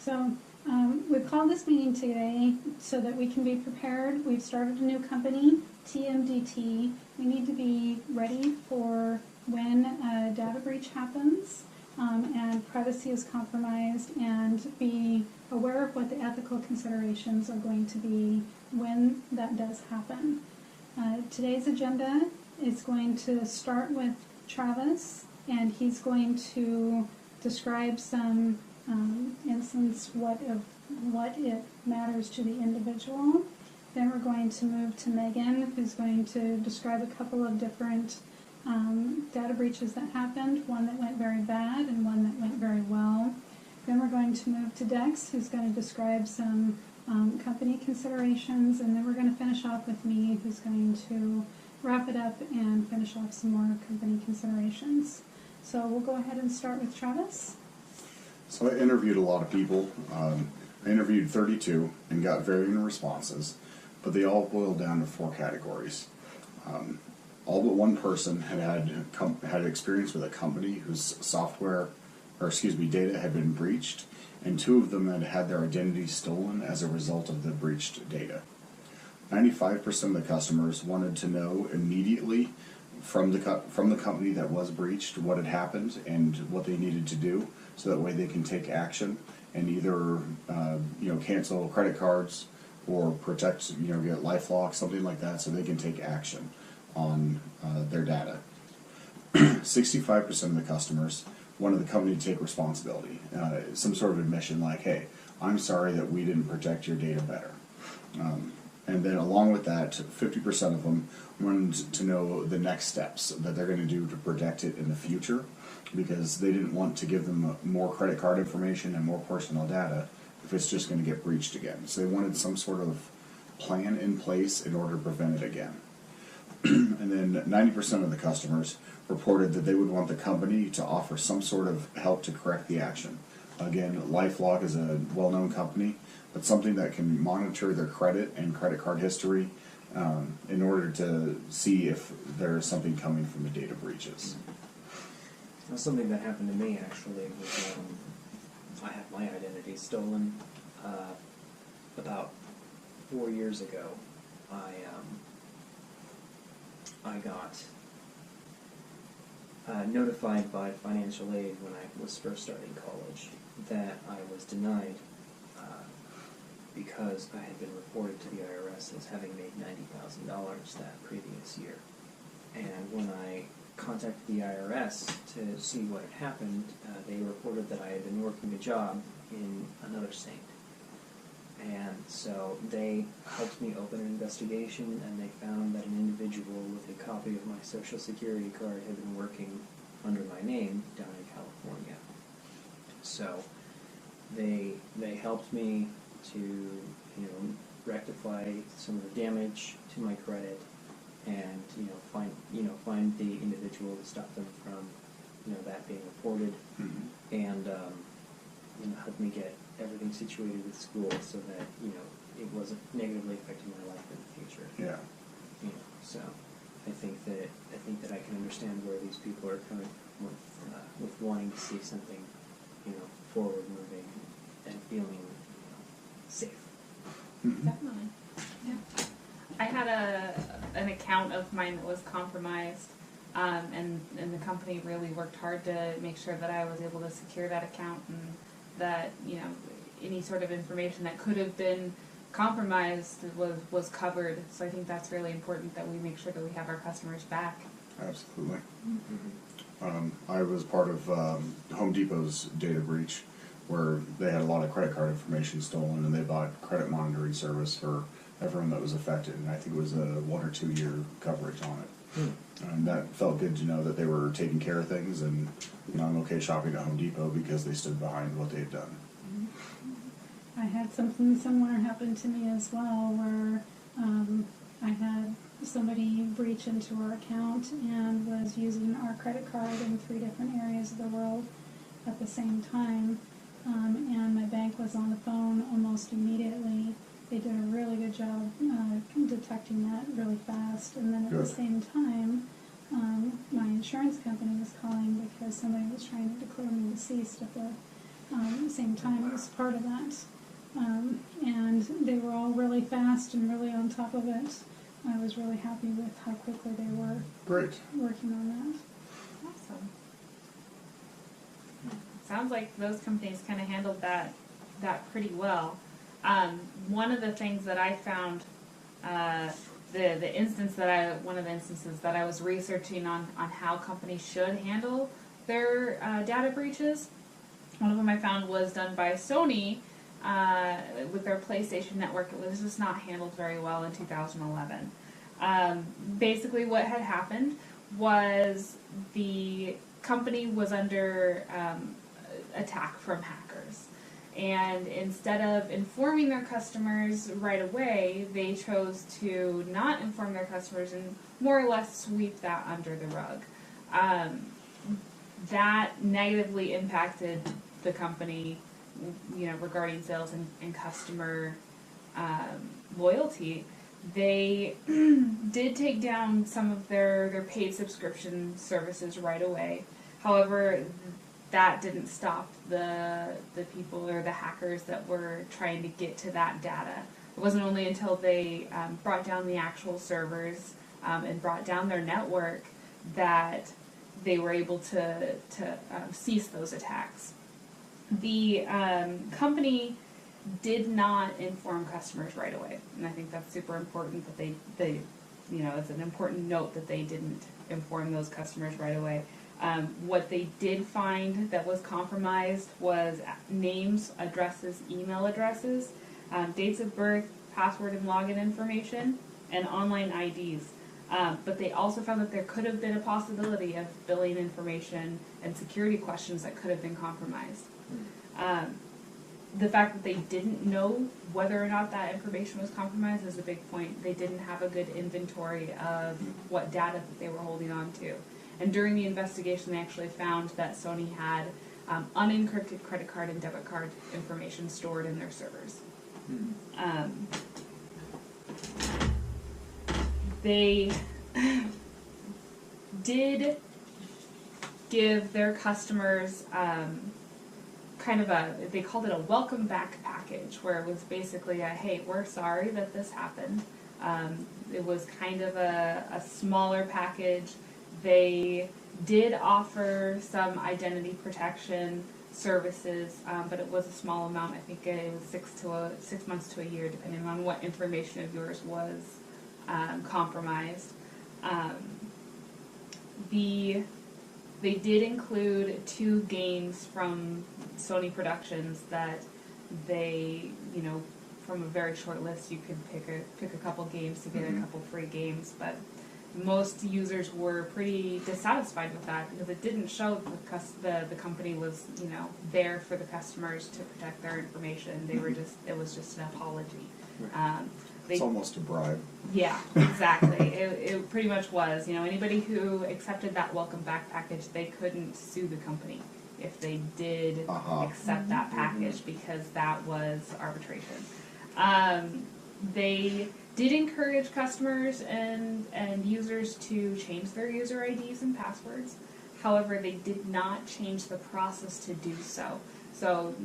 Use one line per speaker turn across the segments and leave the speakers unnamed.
So we've called this meeting today so that we can be prepared. We've started a new company, TMDT. We need to be ready for when a data breach happens and privacy is compromised, and be aware of what the ethical considerations are going to be when that does happen. Today's agenda is going to start with Travis, and he's going to describe some instance what it matters to the individual. Then we're going to move to Megan, who's going to describe a couple of different data breaches that happened, one that went very bad and one that went very well. Then we're going to move to Dex, who's going to describe some company considerations, and then we're going to finish off with me, who's going to wrap it up and finish off some more company considerations. So we'll go ahead and start with Travis.
So I interviewed a lot of people. I interviewed 32 and got varying responses, but they all boiled down to 4 categories. All but one person had experience with a company whose data had been breached, and 2 of them had had their identity stolen as a result of the breached data. 95% of the customers wanted to know immediately from the company that was breached what had happened and what they needed to do, so that way they can take action and either cancel credit cards or protect, get LifeLock, something like that, so they can take action on their data. 65% of the customers wanted the company to take responsibility, some sort of admission like, hey, I'm sorry that we didn't protect your data better. And then along with that, 50% of them wanted to know the next steps that they're going to do to protect it in the future, because they didn't want to give them more credit card information and more personal data if it's just going to get breached again. So they wanted some sort of plan in place in order to prevent it again. And then 90% of the customers reported that they would want the company to offer some sort of help to correct the action. Again, LifeLock is a well-known company, but something that can monitor their credit and credit card history in order to see if there is something coming from the data breaches.
That's something that happened to me, actually. Was, I had my identity stolen about 4 years ago. I got notified by financial aid when I was first starting college that I was denied because I had been reported to the IRS as having made $90,000 that previous year. And when I contacted the IRS to see what had happened, they reported that I had been working a job in another state. And so they helped me open an investigation, and they found that an individual with a copy of my Social Security card had been working under my name down in California. So they helped me to rectify some of the damage to my credit, and find the individual to stop them from that being reported, and help me get everything situated with school so that it wasn't negatively affecting my life in the future.
Yeah.
So I think that I can understand where these people are coming from with wanting to see something forward moving and feeling safe.
Definitely. Yeah. I had an account of mine that was compromised, and the company really worked hard to make sure that I was able to secure that account, and that any sort of information that could have been compromised was covered. So I think that's really important, that we make sure that we have our customers back.
Absolutely. I was part of Home Depot's data breach, where they had a lot of credit card information stolen, and they bought credit monitoring service for everyone that was affected, and I think it was a 1 or 2 year coverage on it. And that felt good to know that they were taking care of things, and I'm okay shopping at Home Depot because they stood behind what they had done.
I had something similar happen to me as well, where I had somebody breach into our account and was using our credit card in 3 different areas of the world at the same time, and my bank was on the phone almost immediately. They did a really good job detecting that really fast, and then at the same time, my insurance company was calling because somebody was trying to declare me deceased at the at the same time, it was part of that. And they were all really fast and really on top of it. I was really happy with how quickly they were
Great.
working on that.
Awesome. Sounds like those companies kind of handled that pretty well. One of the things that I found, one of the instances that I was researching on how companies should handle their data breaches. One of them I found was done by Sony with their PlayStation Network. It was just not handled very well in 2011. Basically, what had happened was the company was under attack from hackers. And instead of informing their customers right away, they chose to not inform their customers and more or less sweep that under the rug. That negatively impacted the company, regarding sales and customer loyalty. They did take down some of their paid subscription services right away. However, that didn't stop the people or the hackers that were trying to get to that data. It wasn't only until they brought down the actual servers and brought down their network that they were able to cease those attacks. The company did not inform customers right away, and I think that's super important that they it's an important note that they didn't inform those customers right away. What they did find that was compromised was names, addresses, email addresses, dates of birth, password and login information, and online IDs. But they also found that there could have been a possibility of billing information and security questions that could have been compromised. The fact that they didn't know whether or not that information was compromised is a big point. They didn't have a good inventory of what data that they were holding on to. And during the investigation, they actually found that Sony had unencrypted credit card and debit card information stored in their servers. They did give their customers they called it a welcome back package, where it was basically hey, we're sorry that this happened. It was kind of a smaller package. They did offer some identity protection services, but it was a small amount. I think it was 6 months to a year, depending on what information of yours was compromised. They did include 2 games from Sony Productions that they, from a very short list, you could pick a couple games to get a couple free games, but most users were pretty dissatisfied with that because it didn't show the company was, there for the customers to protect their information. They were it was just an apology.
It's almost a bribe.
Yeah, exactly. It pretty much was. Anybody who accepted that welcome back package, they couldn't sue the company if they did accept that package because that was arbitration. They did encourage customers and users to change their user IDs and passwords. However, they did not change the process to do so. So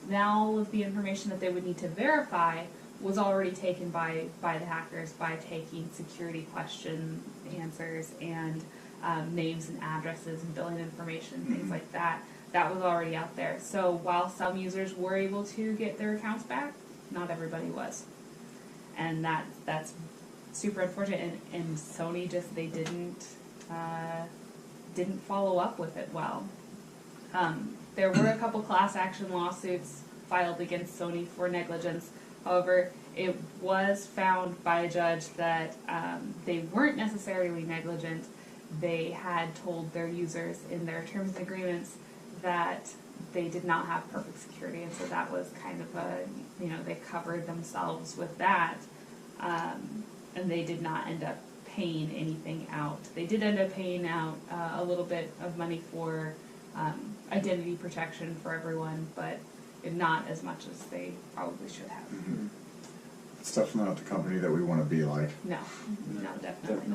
now all of the information that they would need to verify was already taken by the hackers by taking security question answers and names and addresses and billing information, things like that. That was already out there. So while some users were able to get their accounts back, not everybody was. And that's super unfortunate. And Sony they didn't follow up with it well. There were a couple class action lawsuits filed against Sony for negligence. However, it was found by a judge that they weren't necessarily negligent. They had told their users in their terms and agreements that they did not have perfect security, and so that was kind of they covered themselves with that, and they did not end up paying anything out. They did end up paying out a little bit of money for identity protection for everyone, but not as much as they probably should have.
Mm-hmm. It's definitely not the company that we want to be like.
No, definitely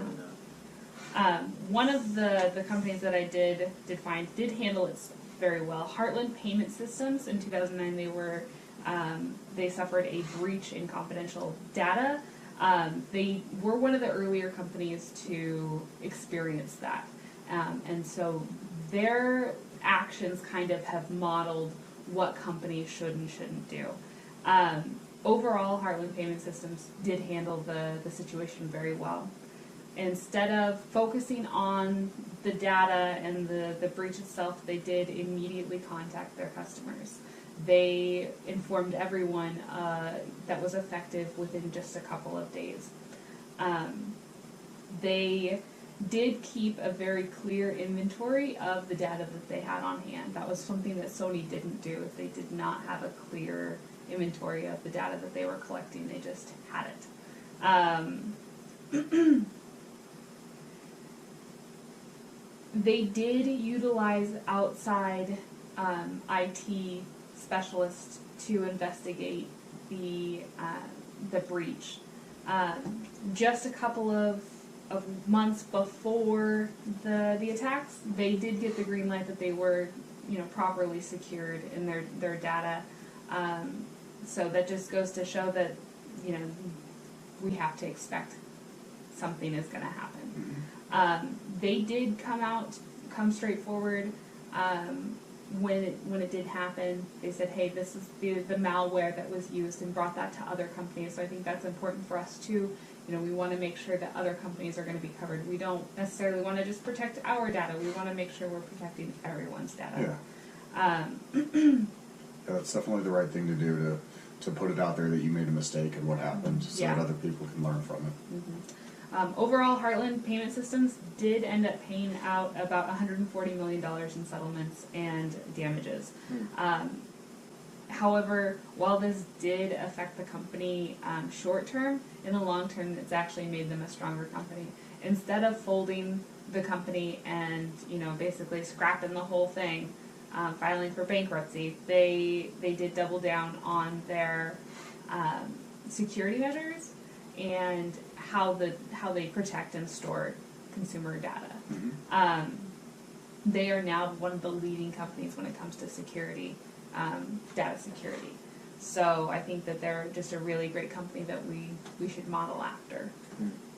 not. One of the companies that I did find did handle its very well. Heartland Payment Systems in 2009, they suffered a breach in confidential data. They were one of the earlier companies to experience that. And so their actions kind of have modeled what companies should and shouldn't do. Overall, Heartland Payment Systems did handle the situation very well. Instead of focusing on the data and the breach itself, they did immediately contact their customers. They informed everyone that was effective within just a couple of days. They did keep a very clear inventory of the data that they had on hand. That was something that Sony didn't do. They did not have a clear inventory of the data that they were collecting. They just had it. They did utilize outside IT specialists to investigate the breach. Just a couple of months before the attacks, they did get the green light that they were, properly secured in their data. So that just goes to show that, we have to expect something is going to happen. They did come straight forward when it did happen. They said, hey, this is the malware that was used, and brought that to other companies. So I think that's important for us too. We want to make sure that other companies are going to be covered. We don't necessarily want to just protect our data. We want to make sure we're protecting everyone's data.
Yeah. That's definitely the right thing to do, to put it out there that you made a mistake and what happened, so that other people can learn from it.
Overall, Heartland Payment Systems did end up paying out about $140 million in settlements and damages. However, while this did affect the company short term, in the long term, it's actually made them a stronger company. Instead of folding the company and basically scrapping the whole thing, filing for bankruptcy, they did double down on their security measures and how they protect and store consumer data. They are now one of the leading companies when it comes to security. Data security. So I think that they're just a really great company that we should model after.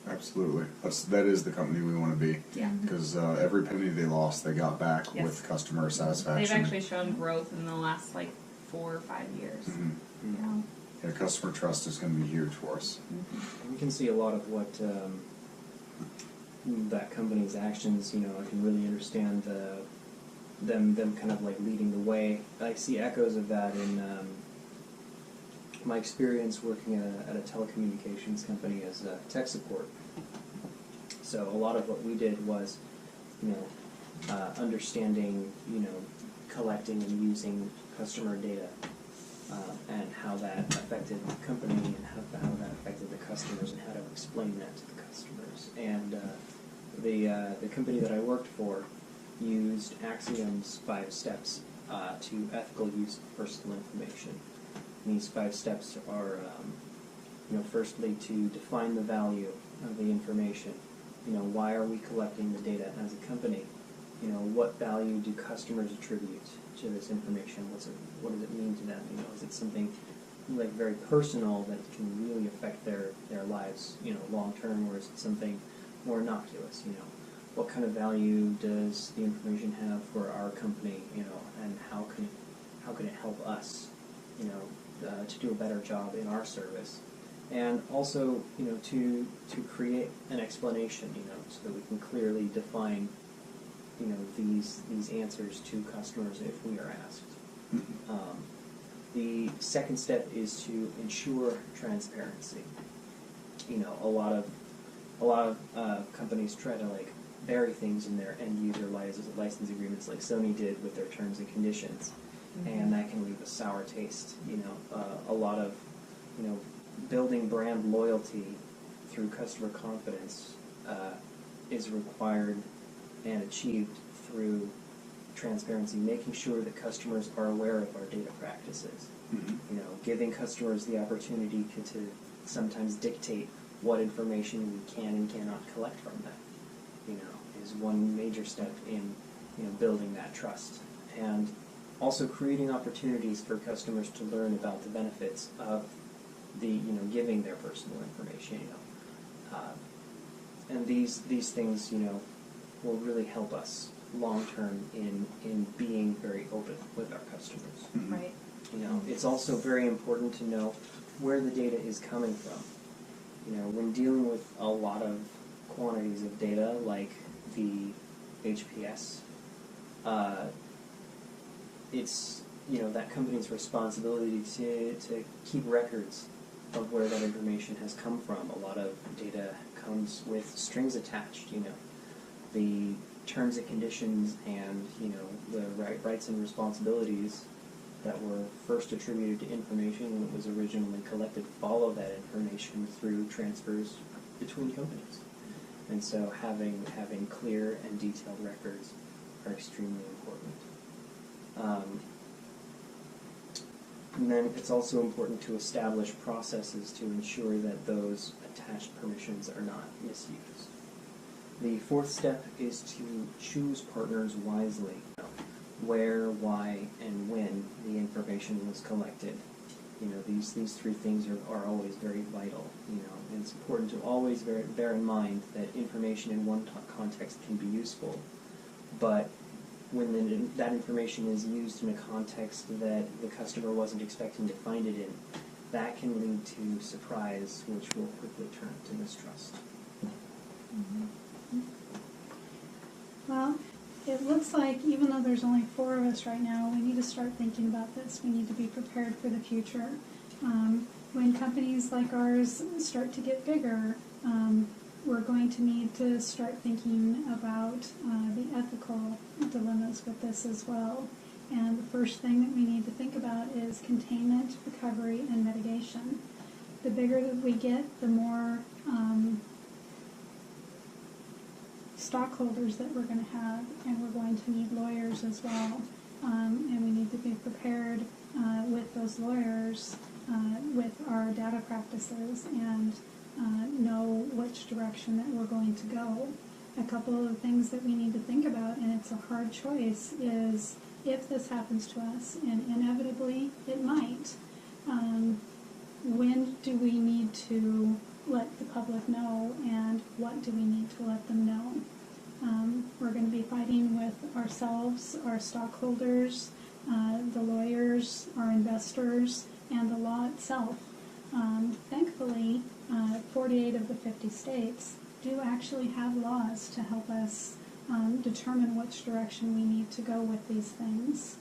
Absolutely. That is the company we want to be.
Yeah.
Because every penny they lost, they got back
Yes.
with customer satisfaction.
They've actually shown growth in the last 4 or 5 years.
Yeah, customer trust is going to be huge for us.
We can see a lot of what that company's actions, I can really understand them kind of leading the way. I see echoes of that in my experience working at a telecommunications company as tech support. So a lot of what we did was, understanding, collecting and using customer data, and how that affected the company and how that affected the customers and how to explain that to the customers. And the company that I worked for used Axiom's 5 steps to ethical use of personal information. And these 5 steps are, firstly to define the value of the information. Why are we collecting the data as a company? What value do customers attribute to this information? What does it mean to them? Is it something very personal that can really affect their lives, long term, or is it something more innocuous? What kind of value does the information have for our company? And how can it help us, to do a better job in our service? And also, to create an explanation, so that we can clearly define, these answers to customers if we are asked. The second step is to ensure transparency. A lot of companies try to bury things in their end user license agreements, like Sony did with their terms and conditions, and that can leave a sour taste. A lot of building brand loyalty through customer confidence is required and achieved through transparency, making sure that customers are aware of our data practices. Giving customers the opportunity to sometimes dictate what information we can and cannot collect from them, is one major step in building that trust and also creating opportunities for customers to learn about the benefits of giving their personal information, and these things, will really help us long term in being very open with our customers.
Right.
It's also very important to know where the data is coming from. When dealing with a lot of quantities of data like the HPS, it's that company's responsibility to keep records of where that information has come from. A lot of data comes with strings attached. The terms and conditions and the rights and responsibilities that were first attributed to information when it was originally collected follow that information through transfers between companies. And so having clear and detailed records are extremely important. And then it's also important to establish processes to ensure that those attached permissions are not misused. The fourth step is to choose partners wisely. Where, why, and when the information was collected. These three things are always very vital. And it's important to always bear in mind that information in one context can be useful, but when that information is used in a context that the customer wasn't expecting to find it in, that can lead to surprise, which will quickly turn to mistrust.
Well, it looks like even though there's only 4 of us right now, we need to start thinking about this. We need to be prepared for the future. When companies like ours start to get bigger, we're going to need to start thinking about the ethical dilemmas with this as well. And the first thing that we need to think about is containment, recovery, and mitigation. The bigger that we get, the more stockholders that we're going to have, and we're going to need lawyers as well. And we need to be prepared with those lawyers, with our data practices, and know which direction that we're going to go. A couple of things that we need to think about, and it's a hard choice, is if this happens to us, and inevitably it might, when do we need to let the public know, and what do we need to let them know? We're going to be fighting with ourselves, our stockholders, the lawyers, our investors, and the law itself. Thankfully, 48 of the 50 states do actually have laws to help us determine which direction we need to go with these things.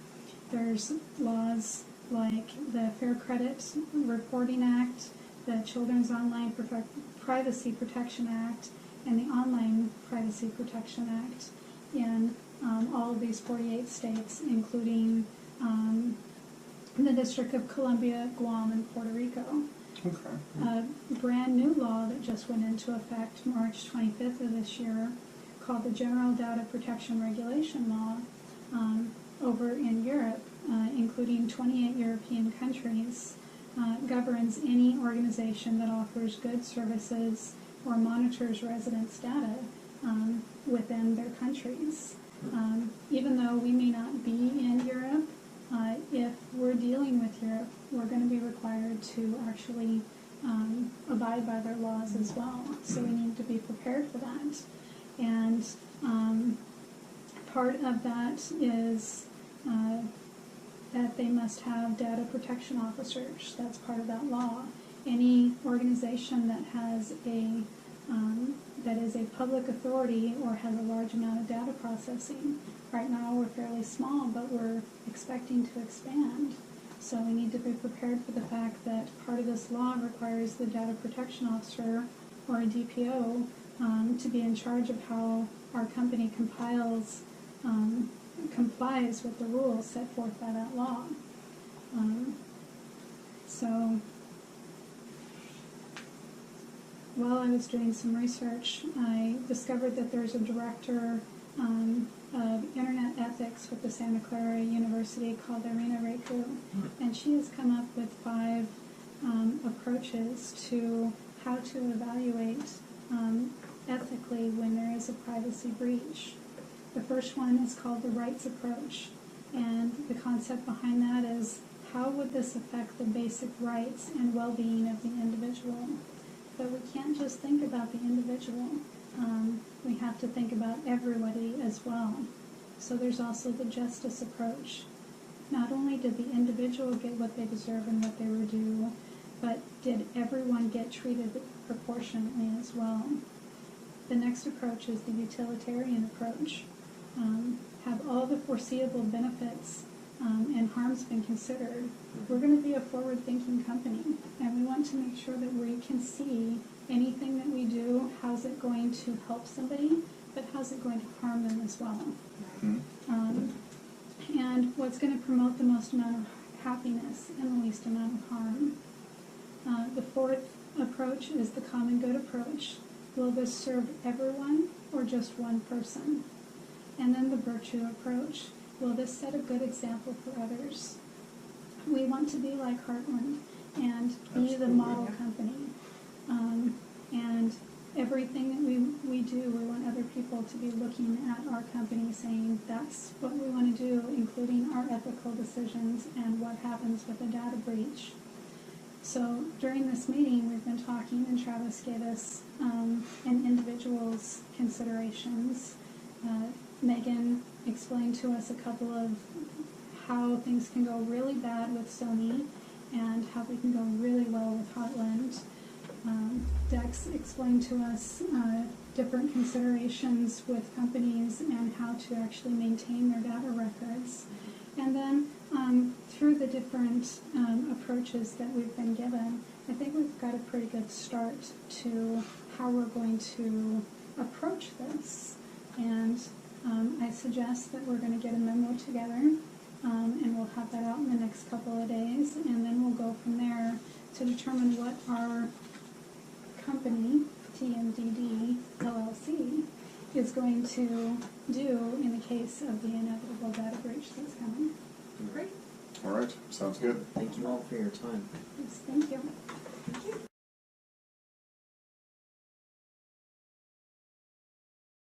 There's laws like the Fair Credit Reporting Act, the Children's Online Privacy Protection Act, and the Online Privacy Protection Act in all of these 48 states, including the District of Columbia, Guam, and Puerto Rico.
Okay.
A brand new law that just went into effect March 25th of this year, called the General Data Protection Regulation Law, over in Europe, including 28 European countries, governs any organization that offers goods, services, or monitors residents' data within their countries. Even though we may not be in Europe, if we're dealing with Europe, we're going to be required to actually abide by their laws as well. So we need to be prepared for that. And part of that is that they must have data protection officers. That's part of that law. Any organization that has that is a public authority or has a large amount of data processing. Right now we're fairly small, but we're expecting to expand. So we need to be prepared for the fact that part of this law requires the data protection officer or a DPO to be in charge of how our company complies with the rules set forth by that law. So while I was doing some research, I discovered that there's a director of Internet Ethics with the Santa Clara University called Irina Reiku, and she has come up with 5 approaches to how to evaluate ethically when there is a privacy breach. The first one is called the rights approach, And the concept behind that is, how would this affect the basic rights and well-being of the individual? But we can't just think about the individual. We have to think about everybody as well. So there's also the justice approach. Not only did the individual get what they deserve and what they were due, but did everyone get treated proportionately as well? The next approach is the utilitarian approach. Have all the foreseeable benefits and harms been considered? We're going to be a forward-thinking company, and we want to make sure that we can see anything that we do, how's it going to help somebody, but how's it going to harm them as well? And what's going to promote the most amount of happiness and the least amount of harm? The fourth approach is the common good approach. Will this serve everyone or just one person? And then the virtue approach. Will this set a good example for others? We want to be like Heartland and be the
Absolutely.
model company. And everything that we do, we want other people to be looking at our company saying that's what we want to do, including our ethical decisions and what happens with a data breach. So during this meeting, we've been talking, and Travis gave us an individual's considerations. Megan explained to us a couple of how things can go really bad with Sony and how they can go really well with Heartland. Dex explained to us different considerations with companies and how to actually maintain their data records. And then through the different approaches that we've been given, I think we've got a pretty good start to how we're going to approach this. And I suggest that we're going to get a memo together, and we'll have that out in the next couple of days, and then we'll go from there to determine what our company, TMDD LLC, is going to do in the case of the inevitable data breach that's coming.
Great.
All right, sounds good.
Thank you all for your time.
Yes, thank you.